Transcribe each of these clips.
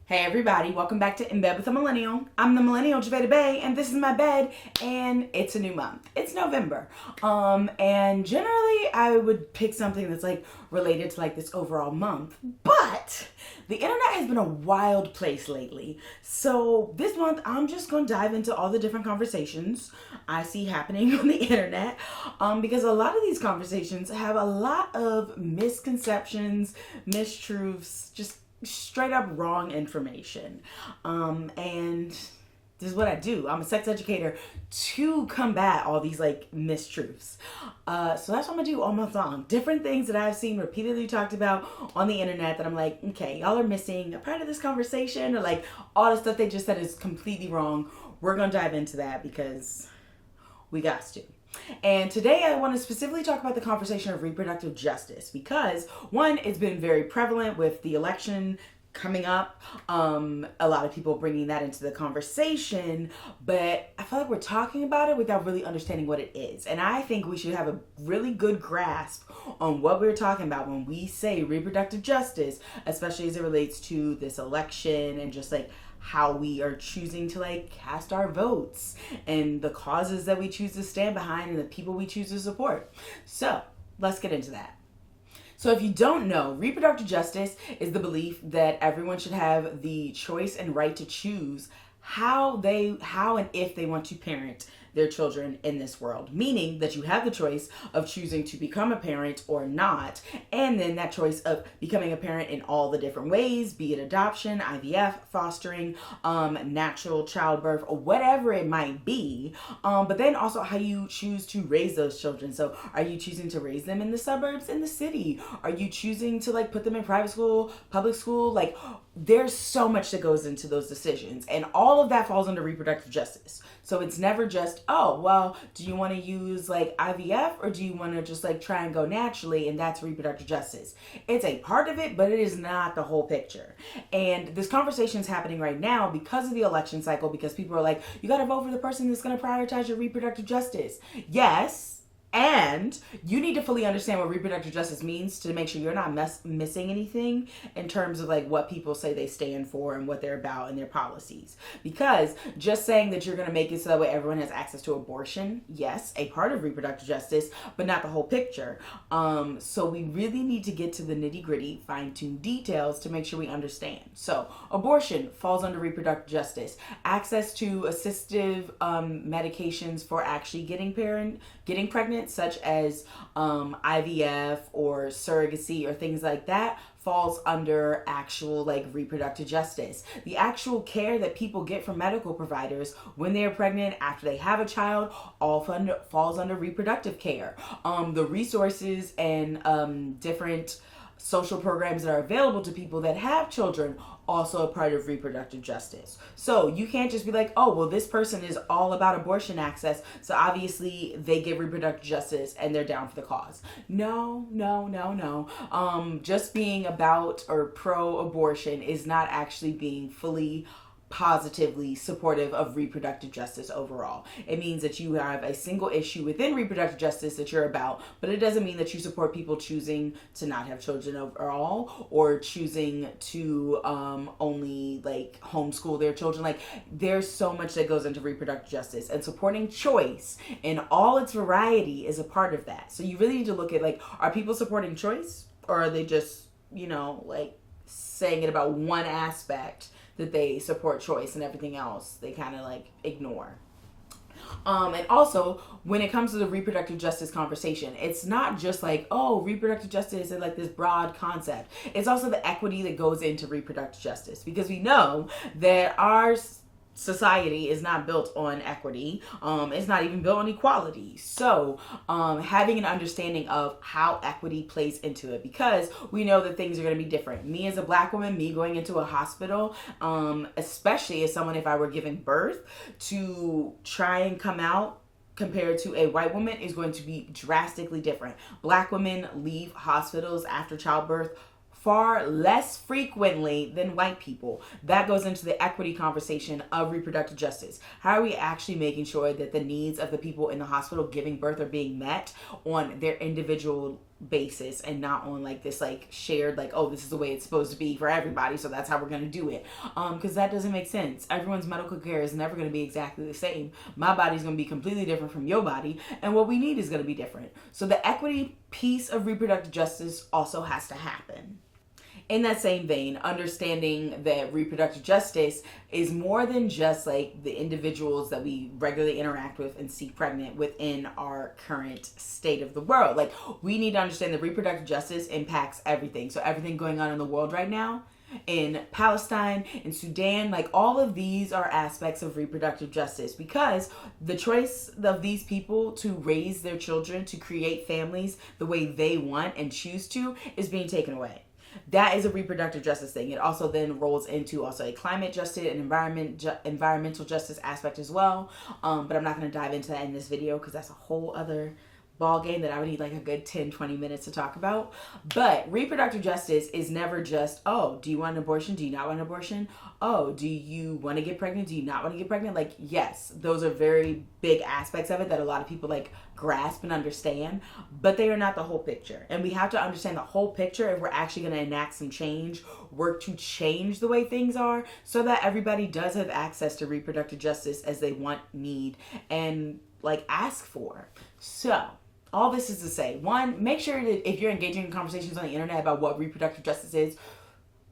Hey everybody, welcome back to In Bed with a Millennial. I'm the Millennial Javeda Bay, and this is my bed, and it's a new month. It's November. And generally I would pick something that's like related to like this overall month. But the internet has been a wild place lately. So this month I'm just gonna dive into all the different conversations I see happening on the internet. Because a lot of these conversations have a lot of misconceptions, mistruths, just straight up wrong information. And this is what I do. I'm a sex educator to combat all these like mistruths. So that's what I'm gonna do all month long. Different things that I've seen repeatedly talked about on the internet that I'm like, okay, y'all are missing a part of this conversation, or like all the stuff they just said is completely wrong. We're gonna dive into that because we got to. And today I want to specifically talk about the conversation of reproductive justice because, one, it's been very prevalent with the election coming up. A lot of people bringing that into the conversation, but I feel like we're talking about it without really understanding what it is. And I think we should have a really good grasp on what we're talking about when we say reproductive justice, especially as it relates to this election and just like how we are choosing to like cast our votes and the causes that we choose to stand behind and the people we choose to support. So let's get into that. So if you don't know, reproductive justice is the belief that everyone should have the choice and right to choose how and if they want to parent their children in this world, meaning that you have the choice of choosing to become a parent or not, and then that choice of becoming a parent in all the different ways, be it adoption, IVF, fostering, natural childbirth, or whatever it might be, but then also how you choose to raise those children. So are you choosing to raise them in the suburbs, in the city? Are you choosing to like put them in private school, public school? Like there's so much that goes into those decisions, and all of that falls under reproductive justice. So it's never just, oh, well, do you want to use like IVF or do you want to just like try and go naturally, and that's reproductive justice. It's a part of it, but it is not the whole picture. And this conversation is happening right now because of the election cycle, because people are like, you got to vote for the person that's going to prioritize your reproductive justice. Yes. And you need to fully understand what reproductive justice means to make sure you're not missing anything in terms of like what people say they stand for and what they're about and their policies. Because just saying that you're going to make it so that way everyone has access to abortion, yes, a part of reproductive justice, but not the whole picture. So we really need to get to the nitty gritty, fine-tuned details to make sure we understand. So abortion falls under reproductive justice. Access to assistive medications for actually getting pregnant, such as IVF or surrogacy or things like that, falls under actual like reproductive justice. The actual care that people get from medical providers when they're pregnant, after they have a child, all falls under reproductive care. The resources and different social programs that are available to people that have children, also a part of reproductive justice. So you can't just be like, oh, well, this person is all about abortion access, so obviously they get reproductive justice and they're down for the cause. No. Just being about or pro-abortion is not actually being fully positively supportive of reproductive justice overall. It means that you have a single issue within reproductive justice that you're about, but it doesn't mean that you support people choosing to not have children overall or choosing to only like homeschool their children. Like there's so much that goes into reproductive justice, and supporting choice in all its variety is a part of that. So you really need to look at like, are people supporting choice, or are they just, like saying it about one aspect that they support choice and everything else they kind of like ignore. And also, when it comes to the reproductive justice conversation, it's not just like, oh, reproductive justice is like this broad concept. It's also the equity that goes into reproductive justice, because we know that our society is not built on equity. It's not even built on equality. So having an understanding of how equity plays into it, because we know that things are going to be different. Me as a Black woman, me going into a hospital, especially as someone, if I were giving birth, to try and come out compared to a white woman is going to be drastically different. Black women leave hospitals after childbirth far less frequently than white people. That goes into the equity conversation of reproductive justice. How are we actually making sure that the needs of the people in the hospital giving birth are being met on their individual basis and not on like this like shared like, oh, this is the way it's supposed to be for everybody, so that's how we're going to do it, because that doesn't make sense. Everyone's medical care is never going to be exactly the same. My body's going to be completely different from your body, and what we need is going to be different. So the equity piece of reproductive justice also has to happen. In that same vein, understanding that reproductive justice is more than just like the individuals that we regularly interact with and see pregnant within our current state of the world. Like, we need to understand that reproductive justice impacts everything. So everything going on in the world right now, in Palestine, in Sudan, like all of these are aspects of reproductive justice, because the choice of these people to raise their children, to create families the way they want and choose to, is being taken away. That is a reproductive justice thing. It also then rolls into also a climate justice and environmental justice aspect as well. But I'm not going to dive into that in this video because that's a whole other ball game that I would need like a good 10-20 minutes to talk about. But reproductive justice is never just, oh, do you want an abortion? Do you not want an abortion? Oh, do you want to get pregnant? Do you not want to get pregnant? Like, yes, those are very big aspects of it that a lot of people like grasp and understand, but they are not the whole picture. And we have to understand the whole picture if we're actually going to enact some change, work to change the way things are, so that everybody does have access to reproductive justice as they want, need, and like ask for. So all this is to say, one, make sure that if you're engaging in conversations on the internet about what reproductive justice is,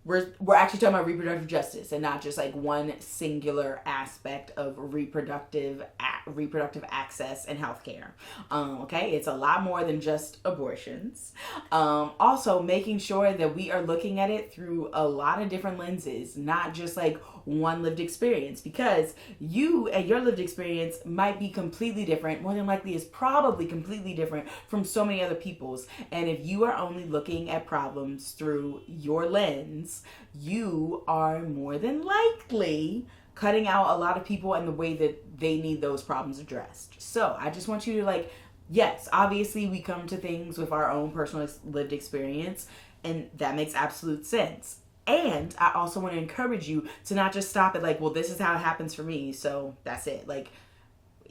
we're actually talking about reproductive justice and not just like one singular aspect of reproductive access and healthcare. Okay, it's a lot more than just abortions. Also, making sure that we are looking at it through a lot of different lenses, not just like one lived experience, because you and your lived experience might be completely different, more than likely is probably completely different from so many other people's. And if you are only looking at problems through your lens, you are more than likely cutting out a lot of people and the way that they need those problems addressed. So I just want you to like, yes, obviously we come to things with our own personal lived experience, and that makes absolute sense. And I also want to encourage you to not just stop at like, well, this is how it happens for me, so that's it. Like,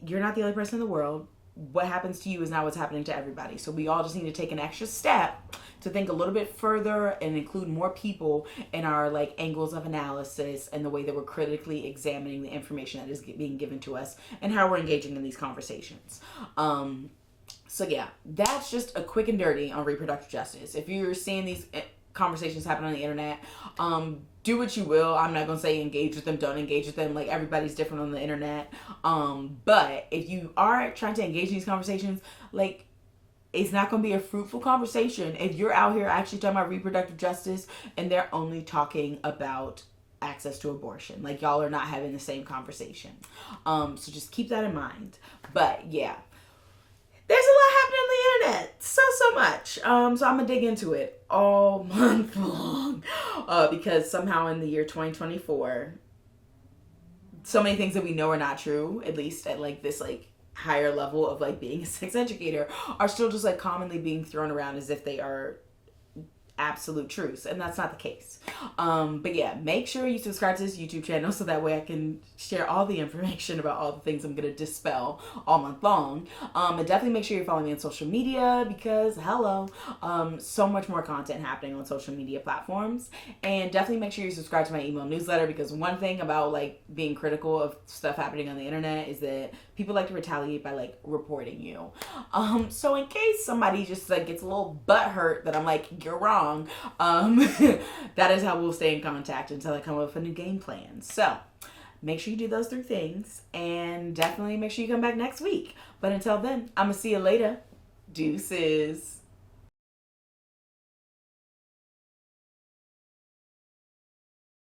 you're not the only person in the world. What happens to you is not what's happening to everybody. So we all just need to take an extra step to think a little bit further and include more people in our like angles of analysis and the way that we're critically examining the information that is being given to us and how we're engaging in these conversations. So yeah, that's just a quick and dirty on reproductive justice. If you're seeing these conversations happen on the internet, do what you will. I'm not gonna say engage with them, don't engage with them. Like, everybody's different on the internet. But if you are trying to engage in these conversations, like, it's not gonna be a fruitful conversation if you're out here actually talking about reproductive justice and they're only talking about access to abortion. Like, y'all are not having the same conversation. So just keep that in mind. But yeah, there's a lot happening on the internet. So much. So I'm gonna dig into it all month long. Because somehow in the year 2024, so many things that we know are not true, at least at like this like higher level of like being a sex educator, are still just like commonly being thrown around as if they are absolute truths, and that's not the case. But yeah, make sure you subscribe to this YouTube channel so that way I can share all the information about all the things I'm gonna dispel all month long. And definitely make sure you're following me on social media, because hello, so much more content happening on social media platforms. And definitely make sure you subscribe to my email newsletter, because one thing about like being critical of stuff happening on the internet is that people like to retaliate by like reporting you. So in case somebody just like gets a little butthurt that I'm like, you're wrong, that is how we'll stay in contact until I come up with a new game plan. So make sure you do those 3 things, and definitely make sure you come back next week. But until then, I'm gonna see you later. Deuces.